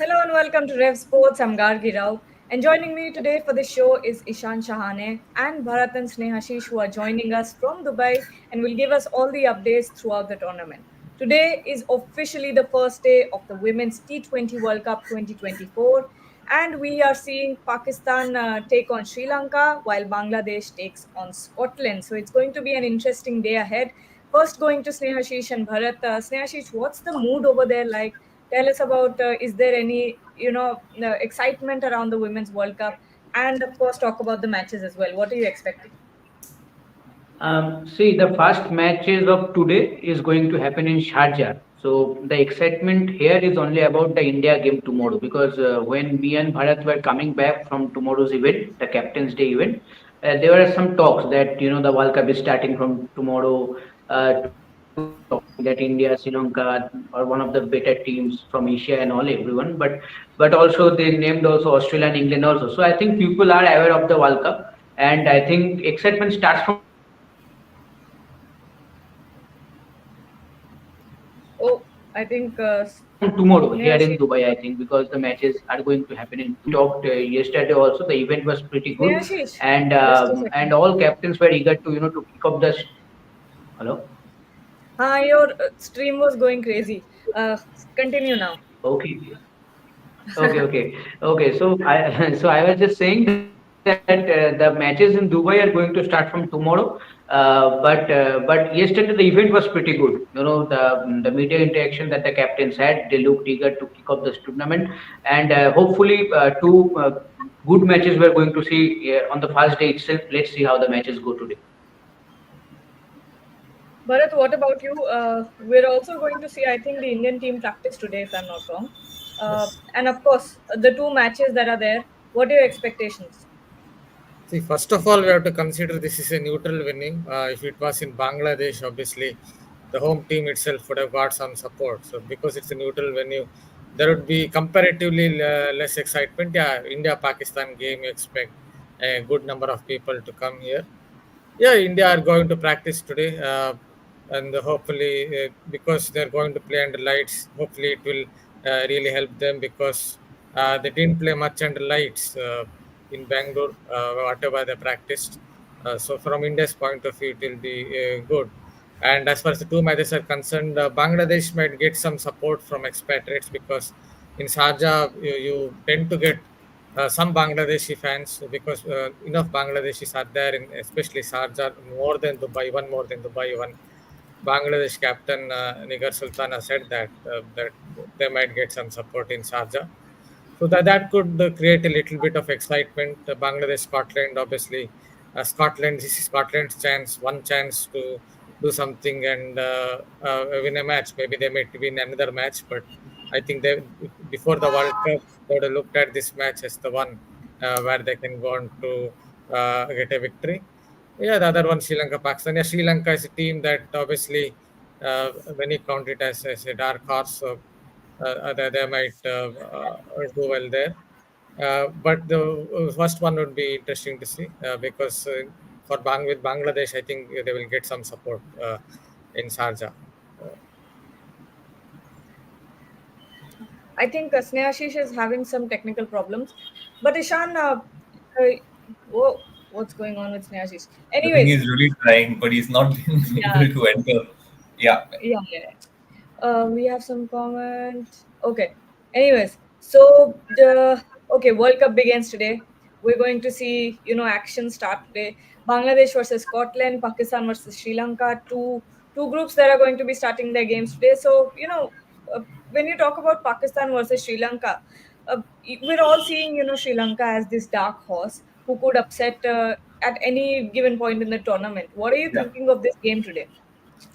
Hello and welcome to Rev Sports. I'm Gargi Rao. And joining me today for the show is Ishan Shahane and Bharat and Snehashish, who are joining us from Dubai and will give us all the updates throughout the tournament. Today is officially the first day of the Women's T20 World Cup 2024, and we are seeing Pakistan take on Sri Lanka while Bangladesh takes on Scotland. So it's going to be an interesting day ahead. First, going to Snehashish and Bharat. Snehashish, what's the mood over there like? Tell us about is there any excitement around the Women's World Cup, and of course talk about the matches as well. What are you expecting? See, the first matches of today is going to happen in Sharjah. So the excitement here is only about the India game tomorrow because when me and Bharat were coming back from tomorrow's event, the Captain's Day event, there were some talks that the World Cup is starting from tomorrow. That India, Sri Lanka are one of the better teams from Asia and all everyone, but also they named also Australia and England also. So I think people are aware of the World Cup, and I think excitement starts from Oh, I think tomorrow here in Snehashish, Dubai, I think, because the matches are going to happen in talked yesterday also. The event was pretty good, Snehashish, just a and second. all captains were eager to to kick off the. Hello. Your stream was going crazy. Continue now. Okay. Okay. So I so I was just saying that the matches in Dubai are going to start from tomorrow. But yesterday the event was pretty good. The media interaction that the captains had, they looked eager to kick off this tournament, and hopefully two good matches we're going to see on the first day itself. Let's see how the matches go today. Bharat, what about you? We're also going to see, I think, the Indian team practice today, if I'm not wrong. Yes. And of course, the two matches that are there. What are your expectations? See, first of all, we have to consider this is a neutral winning. If it was in Bangladesh, obviously, the home team itself would have got some support. So, because it's a neutral venue, there would be comparatively less excitement. Yeah, India-Pakistan game, you expect a good number of people to come here. Yeah, India are going to practice today, and hopefully, because they're going to play under lights, hopefully it will really help them because they didn't play much under lights in Bangalore, whatever they practiced. So, from India's point of view, it will be good. And as far as the two matches are concerned, Bangladesh might get some support from expatriates because in Sharjah you tend to get some Bangladeshi fans because enough Bangladeshis are there, in especially Sharjah, more than Dubai, one more than Dubai. One Bangladesh captain Nigar Sultana said that they might get some support in Sharjah. So that could create a little bit of excitement. Bangladesh, Scotland, obviously, Scotland. This is Scotland's chance, one chance to do something and win a match. Maybe they might win another match, but I think they before the World Cup they would have looked at this match as the one where they can go on to get a victory. Yeah, the other one, Sri Lanka, Pakistan. Yeah, Sri Lanka is a team that obviously, when you count it as a dark horse, so they might do well there. But the first one would be interesting to see because with Bangladesh, I think they will get some support in Sharjah. Uh, I think Snehashish is having some technical problems. But Ishan, uh, whoa, what's going on with Snehashish? I think Anyways, he's really trying, but he's not being yeah, able to enter. Yeah. yeah. We have some comment. Okay. Anyways, so the okay, World Cup begins today. We're going to see, action start today. Bangladesh versus Scotland, Pakistan versus Sri Lanka. Two groups that are going to be starting their games today. So, when you talk about Pakistan versus Sri Lanka, we're all seeing, Sri Lanka as this dark horse who could upset at any given point in the tournament. What are you Yeah. thinking of this game today?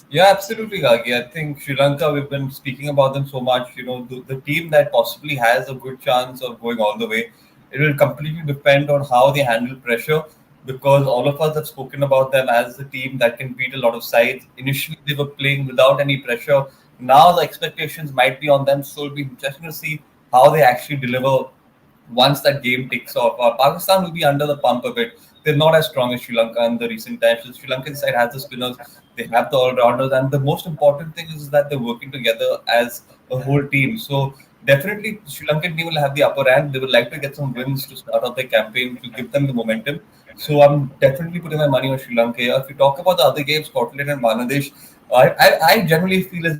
Yeah, absolutely, Gagi. I think Sri Lanka, we've been speaking about them so much. The team that possibly has a good chance of going all the way, it will completely depend on how they handle pressure because all of us have spoken about them as a team that can beat a lot of sides. Initially, they were playing without any pressure. Now, the expectations might be on them, so it'll be interesting to see how they actually deliver once that game takes off. Pakistan will be under the pump a bit. They're not as strong as Sri Lanka in the recent times. The Sri Lankan side has the spinners, they have the all rounders, and the most important thing is that they're working together as a whole team. So definitely Sri Lankan team will have the upper hand. They would like to get some wins to start off their campaign to give them the momentum. So I'm definitely putting my money on Sri Lanka here. If we talk about the other games, Scotland and Bangladesh, I generally feel as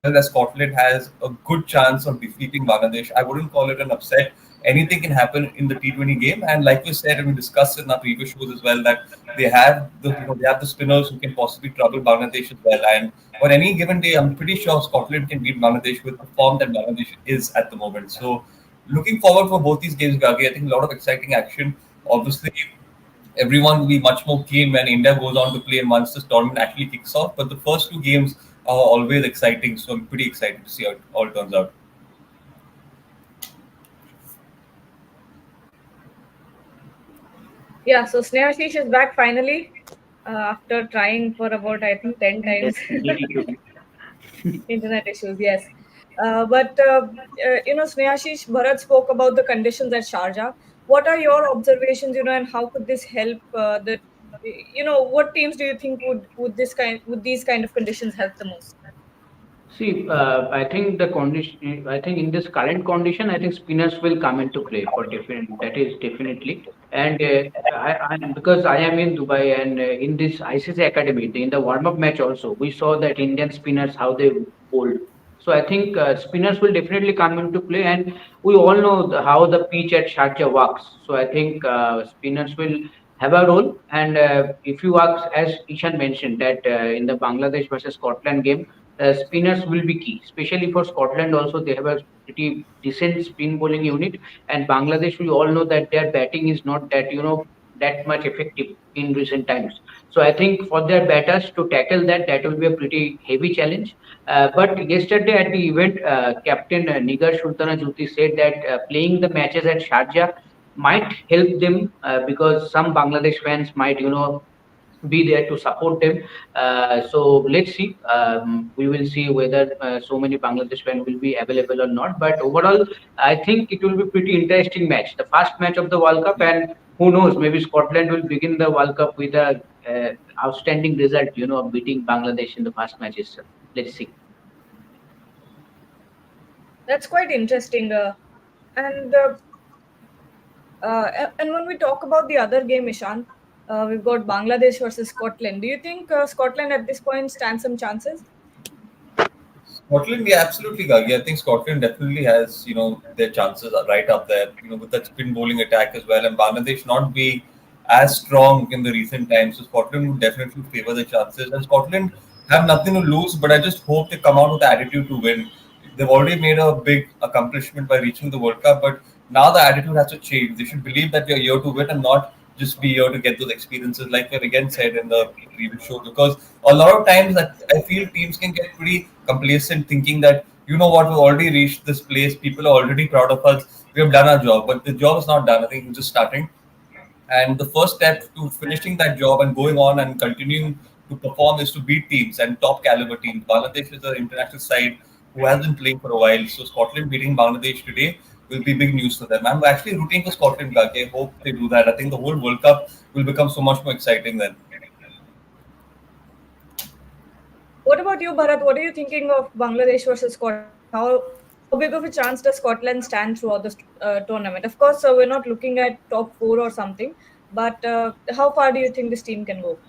well that Scotland has a good chance of defeating Bangladesh. I wouldn't call it an upset. Anything can happen in the T20 game, and like we said, and we discussed in our previous shows as well, that they have the spinners who can possibly trouble Bangladesh as well. And on any given day, I'm pretty sure Scotland can beat Bangladesh with the form that Bangladesh is at the moment. So looking forward for both these games, Gagi. I think a lot of exciting action. Obviously, everyone will be much more keen when India goes on to play and once this tournament actually kicks off. But the first two games are always exciting, so I'm pretty excited to see how it all turns out. Yeah, so Snehashish is back finally after trying for about, I think, 10 Yes, times. indeed it should. Internet issues, yes. Snehashish, Bharat spoke about the conditions at Sharjah. What are your observations, and how could this help what teams do you think would these kind of conditions help the most? See, I think the condition. I think in this current condition, I think spinners will come into play for definite. That is definitely. And because I am in Dubai and in this ICC Academy, in the warm-up match also, we saw that Indian spinners how they bowled. So I think spinners will definitely come into play, and we all know how the pitch at Sharjah works. So I think spinners will have a role. And if you ask, as Ishan mentioned, that in the Bangladesh versus Scotland game spinners will be key, especially for Scotland. Also, they have a pretty decent spin bowling unit, and Bangladesh. We all know that their batting is not that that much effective in recent times. So I think for their batters to tackle that, that will be a pretty heavy challenge. But yesterday at the event, Captain Nigar Sultana Juti said that playing the matches at Sharjah might help them because some Bangladesh fans might be there to support them. So let's see. We will see whether so many Bangladesh fans will be available or not. But overall, I think it will be pretty interesting match. The first match of the World Cup, and who knows, maybe Scotland will begin the World Cup with a outstanding result. Of beating Bangladesh in the first match itself. Let's see. That's quite interesting. And when we talk about the other game, Ishan, we've got Bangladesh versus Scotland. Do you think Scotland at this point stands some chances? Scotland, yeah, absolutely, Gagi. I think Scotland definitely has, their chances are right up there, with that spin bowling attack as well. And Bangladesh not being as strong in the recent times. So Scotland would definitely favor the chances. And Scotland have nothing to lose, but I just hope they come out with the attitude to win. They've already made a big accomplishment by reaching the World Cup, but now the attitude has to change. They should believe that they're here to win and not just be here to get those experiences, like we've again said in the previous show. Because a lot of times that I feel teams can get pretty complacent, thinking that you know what, we've already reached this place. People are already proud of us. We have done our job, but the job is not done. I think we're just starting. And the first step to finishing that job and going on and continuing to perform is to beat teams and top caliber teams. Bangladesh is an international side who has been playing for a while. So Scotland beating Bangladesh today will be big news for them. I'm actually rooting for Scotland, Gage. I hope they do that. I think the whole World Cup will become so much more exciting then. What about you, Bharat? What are you thinking of Bangladesh versus Scotland? How big of a chance does Scotland stand throughout this tournament? Of course, we're not looking at top four or something, but how far do you think this team can go?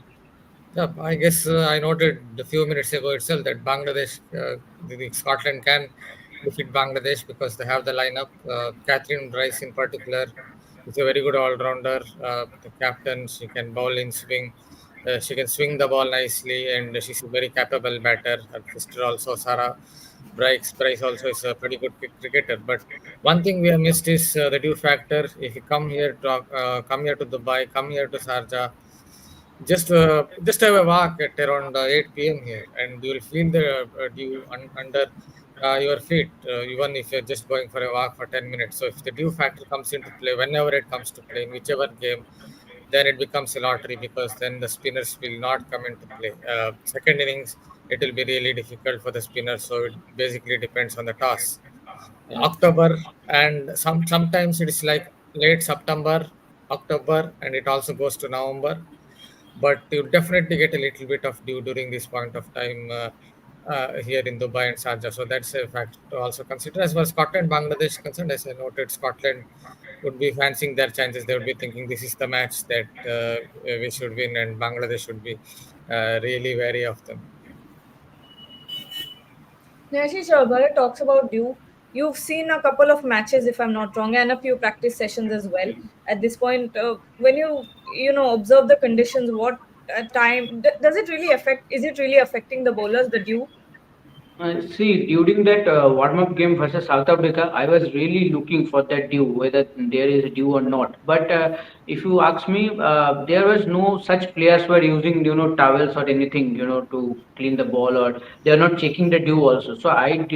Yeah, I guess I noted a few minutes ago itself that the Scotland can defeat Bangladesh because they have the lineup. Catherine Rice, in particular, is a very good all-rounder. The captain, she can bowl in swing. She can swing the ball nicely, and she's a very capable batter. Her sister also, Sarah Bryce also is a pretty good cricketer. But one thing we have missed is the dew factor. If you come here to Dubai, come here to Sharjah, just have a walk at around 8 p.m. here, and you will feel the dew under your feet, even if you're just going for a walk for 10 minutes. So if the dew factor comes into play, whenever it comes to play in whichever game, then it becomes a lottery because then the spinners will not come into play. Second innings, it will be really difficult for the spinners. So it basically depends on the toss. October, and sometimes it is like late September, October, and it also goes to November, but you definitely get a little bit of dew during this point of time. here in Dubai and Sharjah. So that's a fact to also consider. As far as Scotland, Bangladesh is concerned, as I noted, Scotland would be fancying their chances. They would be thinking this is the match that we should win, and Bangladesh should be really wary of them. Ashish, Bharat talks about you. You've seen a couple of matches, if I'm not wrong, and a few practice sessions as well. At this point, when you observe the conditions, what time does it really affect? Is it really affecting the bowlers, the dew? See, during that warm-up game versus South Africa, I was really looking for that dew, whether there is a dew or not. But if you ask me, there was no such players were using, towels or anything, to clean the ball, or they are not checking the dew also. So I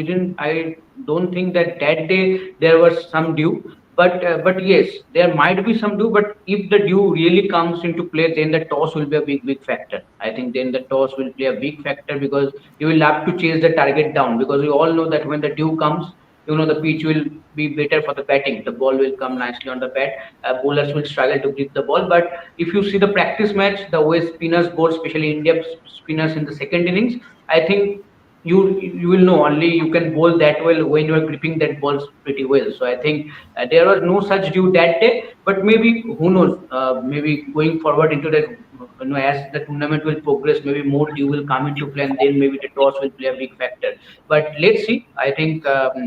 don't think that that day there was some dew. But yes, there might be some dew. But if the dew really comes into play, then the toss will be a big factor. I think then the toss will play a big factor because you will have to chase the target down because we all know that when the dew comes, the pitch will be better for the batting. The ball will come nicely on the bat. Bowlers will struggle to grip the ball. But if you see the practice match, the way spinners bowl, especially India spinners in the second innings, I think you will know only you can bowl that well when you are gripping that balls pretty well. So I think there was no such dew that day, but maybe who knows? Maybe going forward into that, as the tournament will progress, maybe more dew will come into play, and then maybe the toss will play a big factor. But let's see. I think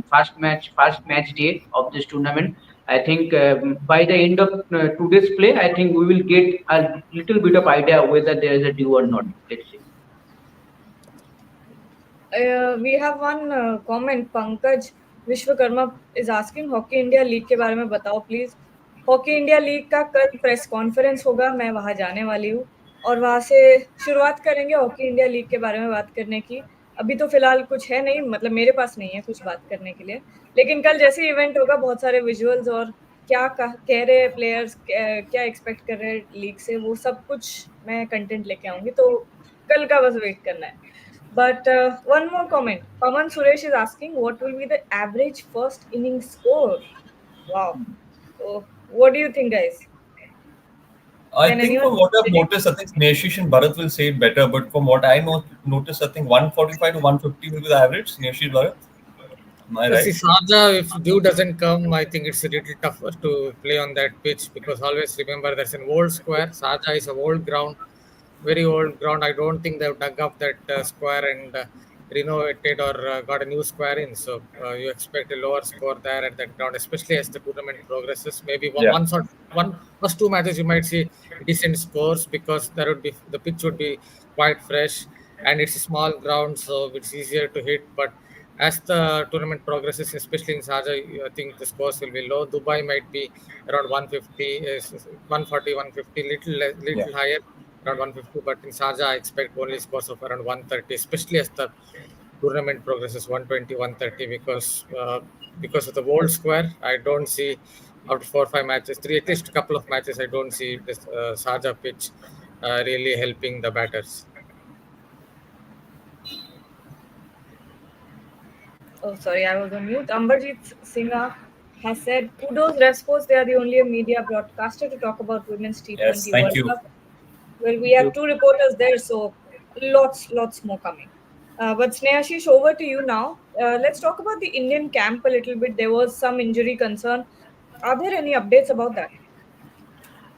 first match day of this tournament. I think by the end of today's play, I think we will get a little bit of idea whether there is a dew or not. Let's see. We have one comment. Pankaj Vishwakarma is asking hockey India league के बारे में बताओ please. Hockey India league का कल press conference होगा, मैं वहां जाने वाली हूँ और वहां से शुरुआत करेंगे हॉकी इंडिया लीग के बारे में बात करने की. अभी तो फिलहाल कुछ है नहीं, मतलब मेरे पास नहीं है कुछ बात करने के लिए, लेकिन कल जैसे इवेंट होगा बहुत सारे विजुअल्स और क्या कह रहे हैं प्लेयर्स, क्या एक्सपेक्ट कर रहे हैं लीग से, वो सब कुछ मैं कंटेंट लेके आऊंगी. तो कल का बस वेट करना है. But one more comment. Paman Suresh is asking what will be the average first inning score? Wow. So, what do you think, guys? I Can think anyone from what I've predict? noticed, I think Neshish and Bharat will say it better. But from what I know, noticed, I think 145 to 150 will be the average. Neshish, Bharat, am I See, right? Sharjah, if dew doesn't come, I think it's a little tougher to play on that pitch because always remember there's an old square. Sharjah is an old ground, very old ground. I don't think they've dug up that square and renovated or got a new square in. So you expect a lower score there at that ground, especially as the tournament progresses. Maybe Yeah. one plus two matches you might see decent scores because there would be the pitch would be quite fresh and it's a small ground, so it's easier to hit. But as the tournament progresses, especially in Sharjah, I think the scores will be low. Dubai might be around 150, 140, 150, Yeah. little higher, around 150. But in Sharjah, I expect only scores of around 130, especially as the tournament progresses 120, 130, because of the world square. I don't see after 4 or 5 matches, three at least a couple of matches, I don't see this Sharjah pitch really helping the batters. Oh, sorry, I was on mute. Amberjeet Singha has said, kudos Ref Sports. They are the only media broadcaster to talk about women's Yes. T20 Thank World you. Cup. Well, we have two reporters there, so lots more coming. But Snehashish, over to you now. Let's talk about the Indian camp a little bit. There was some injury concern. Are there any updates about that?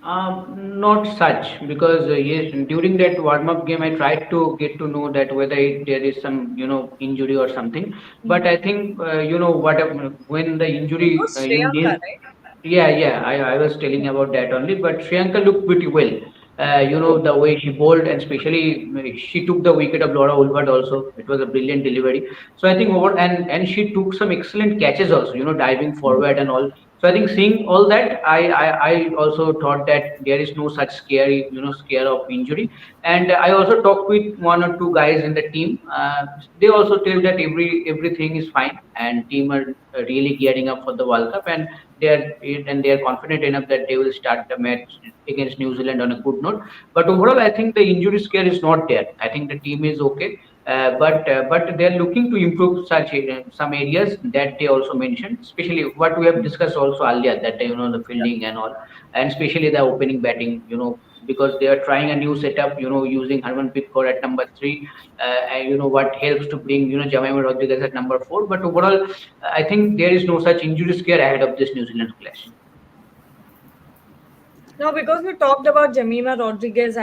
Not such because yes, during that warm-up game, I tried to get to know that whether there is some injury or something. But I think when the It injury was in Shreyanka, this, right? yeah. I was telling about that only. But Shriyanka looked pretty well. The way she bowled, and especially she took the wicket of Laura Woolward also. It was a brilliant delivery. So I think over and she took some excellent catches also. Diving forward and all. So I think seeing all that, I also thought that there is no such scare of injury. And I also talked with one or two guys in the team. They also tell that everything is fine, and team are really gearing up for the World Cup, and they are confident enough that they will start the match against New Zealand on a good note. But overall, I think the injury scare is not there. I think the team is okay. But they are looking to improve some areas that they also mentioned, especially what we have discussed also earlier, that the fielding and all, and especially the opening batting. because they are trying a new setup, using Harmanpreet Kaur at number three, and what helps to bring, Jemima Rodriguez at number four. But overall, I think there is no such injury scare ahead of this New Zealand clash. Now, because we talked about Jamima Rodriguez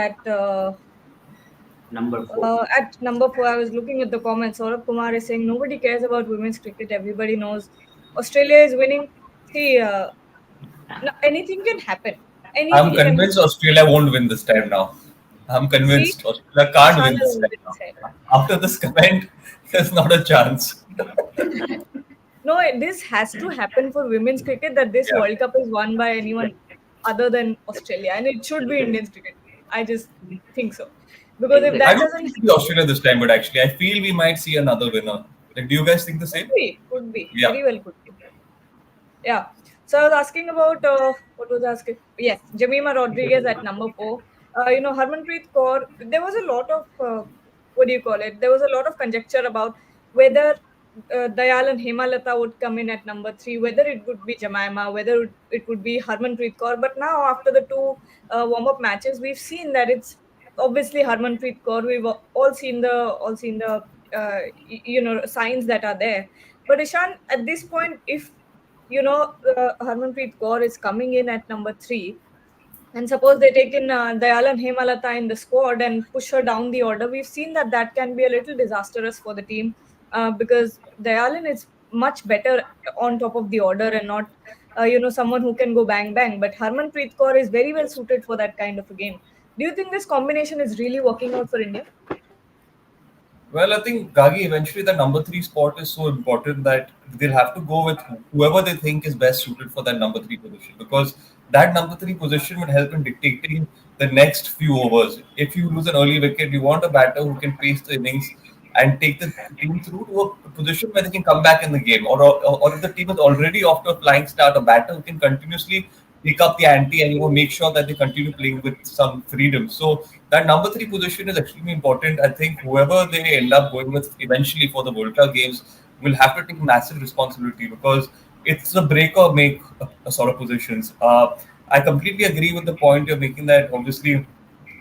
Number four. at number four, I was looking at the comments. Saurabh Kumar is saying nobody cares about women's cricket. Everybody knows Australia is winning. See, no, anything can happen. I'm Anything can convinced happen. Australia won't win this time now. I'm See, convinced Australia can't Ishana win this is time already said. now. After this comment, there's not a chance. No, this has to happen for women's cricket that this Yeah. World Cup is won by anyone other than Australia, and it should be Indian cricket. I just think so because if I that Exactly. don't doesn't think it'll be Australia this time, but actually, I feel we might see another winner. Like, do you guys think the same? could be, Yeah. very well could be. Yeah. So I was asking about what was I asking? Yes, Jamima Rodriguez at number four. Harmanpreet Kaur. There was a lot of what do you call it? There was a lot of conjecture about whether Dayal and Hemalata would come in at number three, whether it would be Jemima, whether it would be Harmanpreet Kaur. But now, after the two warm-up matches, we've seen that it's obviously Harmanpreet Kaur. We've all seen the signs that are there. But Ishan, at this point, if Harmanpreet Kaur is coming in at number three, and suppose they take in Dayal and Hemalata in the squad and push her down the order, we've seen that that can be a little disastrous for the team because Dayalan is much better on top of the order and not, someone who can go bang bang. But Harmanpreet Kaur is very well suited for that kind of a game. Do you think this combination is really working out for India? Well, I think Gagi, eventually the number three spot is so important that they'll have to go with whoever they think is best suited for that number three position, because that number three position would help in dictating the next few overs. If you lose an early wicket, you want a batter who can pace the innings and take the team through to a position where they can come back in the game. Or if the team is already off to a flying start, a batter who can continuously pick up the ante and make sure that they continue playing with some freedom. So that number three position is extremely important. I think whoever they end up going with eventually for the World Cup games will have to take massive responsibility, because it's a break or make sort of positions. I completely agree with the point you're making that obviously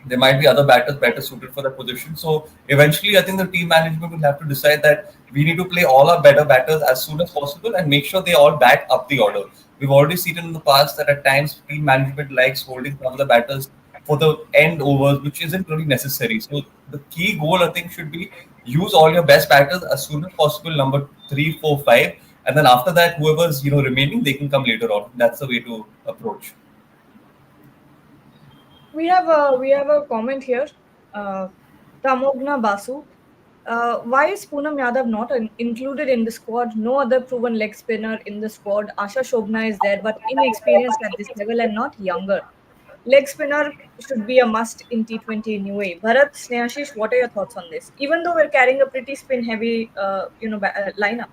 there might be other batters better suited for that position. So eventually, I think the team management will have to decide that we need to play all our better batters as soon as possible and make sure they all bat up the order. We've already seen it in the past that at times team management likes holding some of the batters for the end overs, which isn't really necessary. So the key goal, I think, should be use all your best batters as soon as possible, number three, four, five, and then after that, whoever's remaining, they can come later on. That's the way to approach. We have a comment here. Uh, Tamogna Basu. Why is Poonam Yadav not included in the squad? No other proven leg spinner in the squad. Asha Shobna is there, but inexperienced at this level and not younger. Leg spinner should be a must in T20 in UAE. Bharat, Snehashish, what are your thoughts on this? Even though we're carrying a pretty spin heavy, lineup.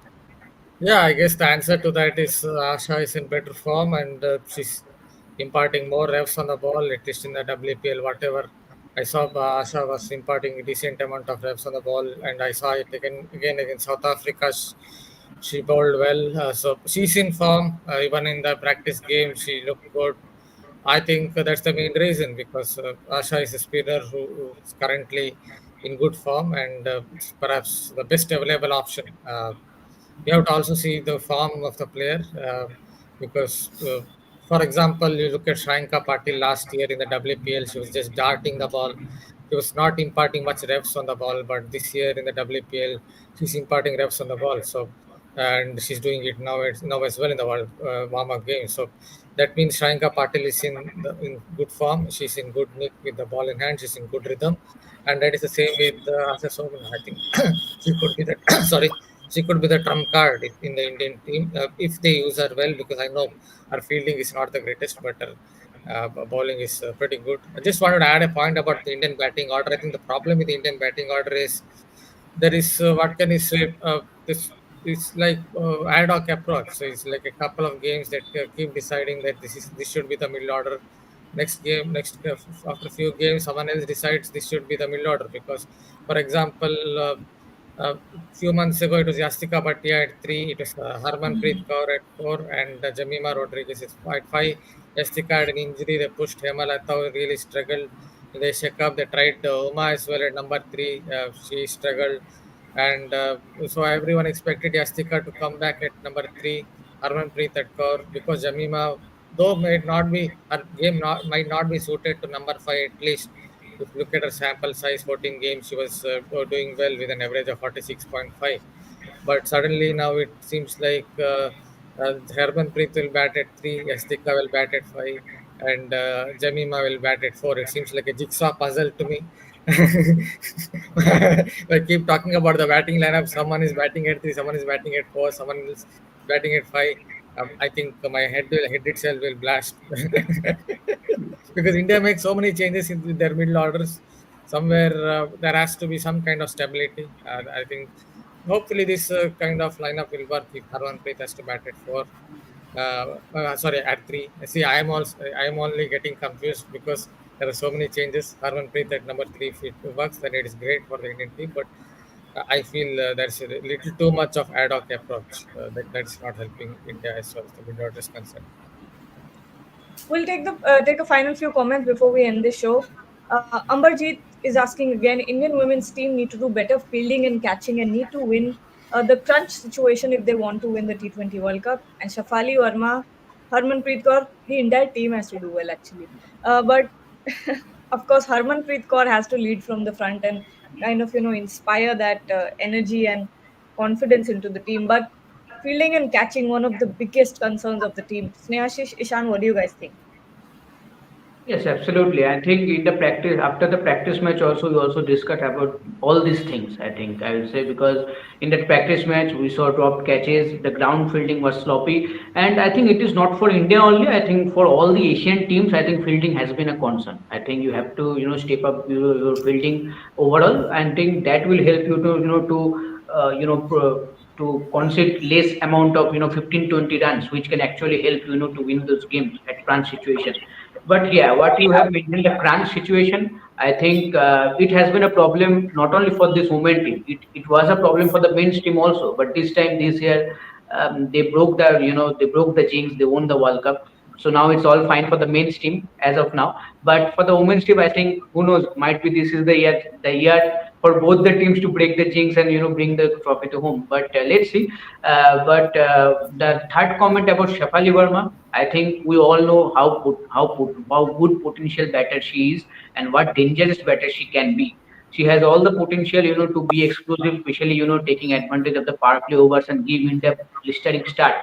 Yeah, I guess the answer to that is Asha is in better form and she's imparting more reps on the ball, at least in the WPL, whatever. I saw Asha was imparting a decent amount of reps on the ball, and I saw it again against South Africa. She bowled well, so she's in form. Even in the practice game, she looked good. I think that's the main reason because Asha is a spinner who is currently in good form and perhaps the best available option. You have to also see the form of the player because, for example, you look at Shranka Patil last year in the WPL, she was just darting the ball. She was not imparting much reps on the ball, but this year in the WPL, she's imparting reps on the ball. So, and she's doing it now as well in the world warm-up game. So that means Shranka Patil is in good form. She's in good nick with the ball in hand. She's in good rhythm, and that is the same with Asha Sobhan. I think she could be the sorry, she could be the trump card in the Indian team if they use her well. Because I know her fielding is not the greatest, but her bowling is pretty good. I just wanted to add a point about the Indian batting order. I think the problem with the Indian batting order is there is what can you say? This it's like ad hoc approach. So it's like a couple of games that keep deciding that this should be the middle order. Next game, after a few games, someone else decides this should be the middle order because, for example. Few months ago, it was Yastika Bhatia at three. It was Harmanpreet Kaur at four, and Jamima Rodriguez at five. Yastika had an injury. They pushed Hemalata, who really struggled in the Asia Cup. They tried Uma as well at number three. She struggled, and so everyone expected Yastika to come back at number three. Harmanpreet at Kaur, because Jamima, though might not be her game, might not be suited to number five at least. If you look at her sample size, 14 games, she was doing well with an average of 46.5. But suddenly now it seems like Harmanpreet will bat at three, Yastika will bat at five, and Jamima will bat at four. It seems like a jigsaw puzzle to me. I keep talking about the batting lineup. Someone is batting at three, someone is batting at four, someone is batting at five. I think my head itself will blast because India makes so many changes in their middle orders. Somewhere there has to be some kind of stability. I think hopefully this kind of lineup will work if Harmanpreet has to bat at four. Sorry, at three. See, I am only getting confused because there are so many changes. Harmanpreet at number three, if it works, then it is great for the Indian team. But I feel there's a little too much of ad hoc approach that's not helping India as far as the middle order is concerned. We'll take a final few comments before we end this show. Amberjeet is asking again: Indian women's team need to do better fielding and catching, and need to win the crunch situation if they want to win the T20 World Cup. And Shafali Verma, Harmanpreet Kaur, the entire team has to do well actually. But of course, Harmanpreet Kaur has to lead from the front and kind of inspire that energy and confidence into the team. But fielding and catching, one of the biggest concerns of the team. Snehashish, Ishan, what do you guys think? Yes, absolutely. I think in the practice, after the practice match, also we also discussed about all these things. I think I will say because in that practice match we saw dropped catches, the ground fielding was sloppy, and I think it is not for India only. I think for all the Asian teams, I think fielding has been a concern. I think you have to step up your fielding overall. I think that will help you to uh, you know pro, to concede less amount of 15-20 runs, which can actually help to win those games at crunch situation. But yeah, what you have mentioned, the crunch situation, I think it has been a problem not only for this women team. It was a problem for the men's team also. But this time, this year, they broke the jinx. They won the World Cup. So now it's all fine for the men's team as of now. But for the women's team, I think who knows? Might be this is the year for both the teams to break the jinx and bring the trophy to home. But let's see. But the third comment about Shafali Verma, I think we all know how good potential batter she is and what dangerous batter she can be. She has all the potential, to be explosive, especially taking advantage of the power play overs and give India blistering start.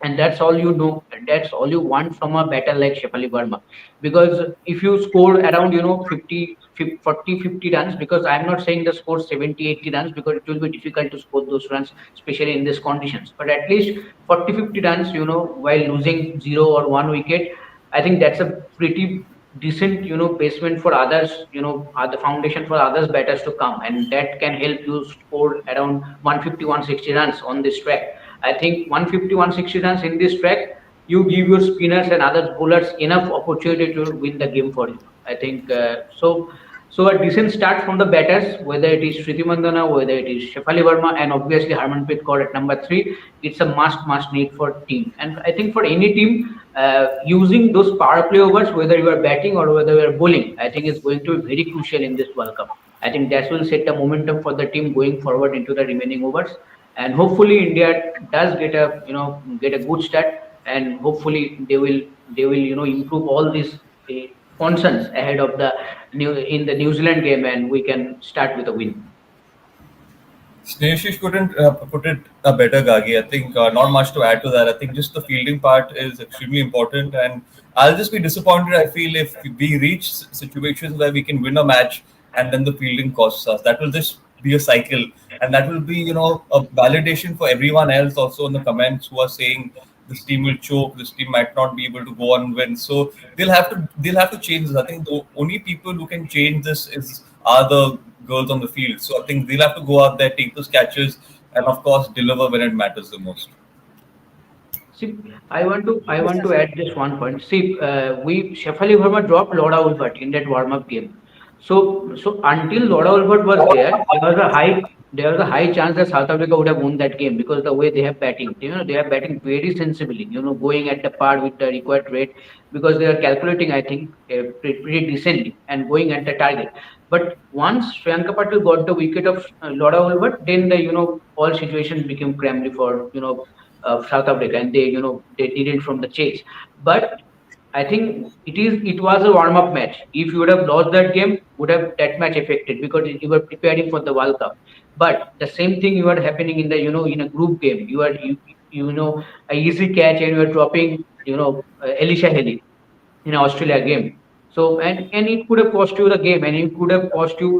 And that's all you know, and that's all you want from a batter like Shefali Verma. Because if you score around 40 50 runs, because I'm not saying the score 70 80 runs, because it will be difficult to score those runs, especially in these conditions, but at least 40 50 runs, while losing 0 or 1 wicket, I think that's a pretty decent basement for others, the foundation for others batters to come, and that can help you score around 150 160 runs on this track. I think 150 160 runs in this track, you give your spinners and other bowlers enough opportunity to win the game for you. I think so a decent start from the batters, whether it is Shriti Mandana, whether it is Shefali Verma, and obviously Harmanpreet Kaur at number three. It's a must need for team. And I think for any team, using those power play overs, whether you are batting or whether you are bowling, I think is going to be very crucial in this World Cup. I think that will set the momentum for the team going forward into the remaining overs, and hopefully India does get a good start, and hopefully they will improve all these concerns ahead of the New Zealand game, and we can start with a win. Sneshish couldn't put it better, Gagi. I think not much to add to that. I think just the fielding part is extremely important, and I'll just be disappointed. I feel if we reach situations where we can win a match and then the fielding costs us, that will just be a cycle, and that will be a validation for everyone else also in the comments who are saying this team will choke, this team might not be able to go on and win. So they'll have to change this. I think the only people who can change this are the girls on the field. So I think they'll have to go out there, take those catches, and of course deliver when it matters the most. See, I want to add just one point. See, we Shefali Verma dropped Laura Ulbert in that warm-up game. So until Lord Albert was there was a high chance that South Africa would have won that game because the way they have batting, they are batting very sensibly, going at the par with the required rate because they are calculating, I think, pretty decently and going at the target. But once Sriyanka Patil got the wicket of Lord Albert, then all situations became crumbly for South Africa, and they did it from the chase. But I think it was a warm up match. If you would have lost that game, would have that match affected because you were preparing for the World Cup. But the same thing you are happening in the in a group game. You know a easy catch and you are dropping Elisha Haley in Australia game. So and it could have cost you the game, and it could have cost you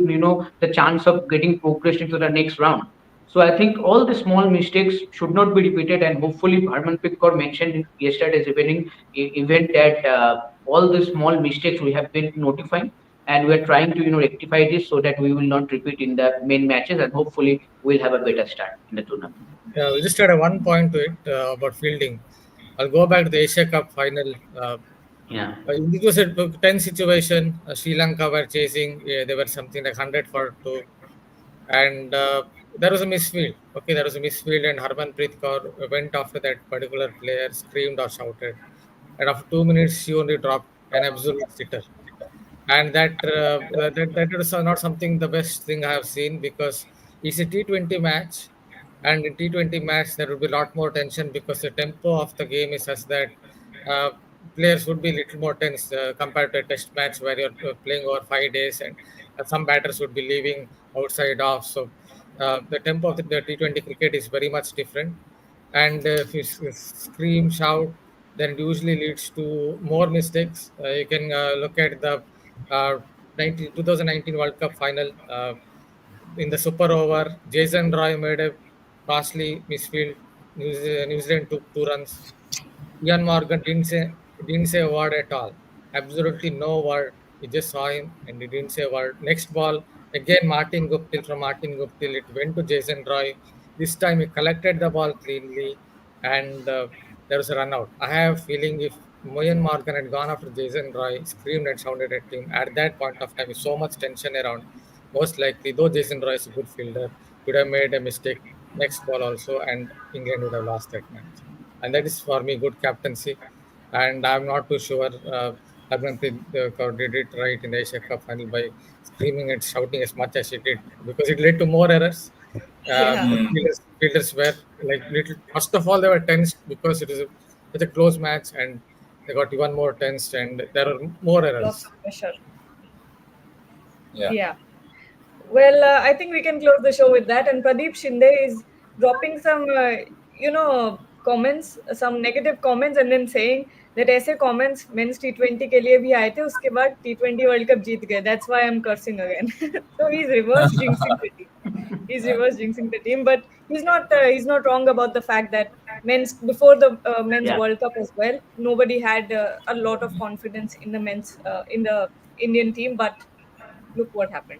the chance of getting progressed into the next round. So I think all the small mistakes should not be repeated, and hopefully Harmanpreet Kaur mentioned in yesterday's event that all the small mistakes we have been notifying, and we are trying to rectify this so that we will not repeat in the main matches, and hopefully we'll have a better start in the tournament. Yeah, we just had a one point to it about fielding. I'll go back to the Asia Cup final. Yeah, It was a tense situation. Sri Lanka were chasing. Yeah, they were something like 100 for two, and there was a misfield. Okay, there was a misfield, and Harmanpreet Kaur went after that particular player, screamed or shouted, and after 2 minutes, she only dropped an absolute sitter. And that is not something the best thing I have seen because it's a T20 match, and in T20 match there will be a lot more tension because the tempo of the game is such that uh, players would be a little more tense compared to a test match where you're playing over 5 days and some batters would be leaving outside off. So the tempo of the T20 cricket is very much different, and if you scream, shout, then it usually leads to more mistakes. You can look at the 2019 World Cup final. In the super over, Jason Roy made a costly misfield. New Zealand took 2 runs. Ian Morgan didn't say a word at all. Absolutely no word. He just saw him and he didn't say a word. Next ball, again Martin Guptill from Martin Guptill. It went to Jason Roy. This time he collected the ball cleanly and there was a run out. I have a feeling if Moyen Morgan had gone after Jason Roy, screamed and shouted at him at that point of time with so much tension around, most likely, though Jason Roy is a good fielder, could have made a mistake next ball also and England would have lost that match, and that is for me good captaincy. And I'm not too sure Harmanpreet Kaur did it right in the Asia Cup final by screaming and shouting as much as she did because it led to more errors. Yeah, Fielders were like little. First of all, they were tensed because it is such a close match, and they got even more tensed, and there were more lots errors. of pressure. Yeah. Yeah. Well, I think we can close the show with that. And Pradeep Shinde is dropping some, comments, some negative comments, and then saying that ऐसे comments men's T20 के लिए भी आए थे, उसके बाद T20 World Cup जीत गए. That's why I'm cursing again. So he's reverse jinxing the team. He's reverse jinxing the team, but he's not wrong about the fact that before the men's yeah. World Cup as well, nobody had a lot of confidence in the men's in the Indian team, but look what happened,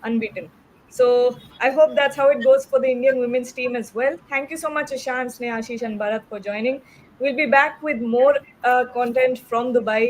unbeaten. So I hope that's how it goes for the Indian women's team as well. Thank you so much, Ishan, Sneha, Ashish, and Bharat for joining. We'll be back with more content from Dubai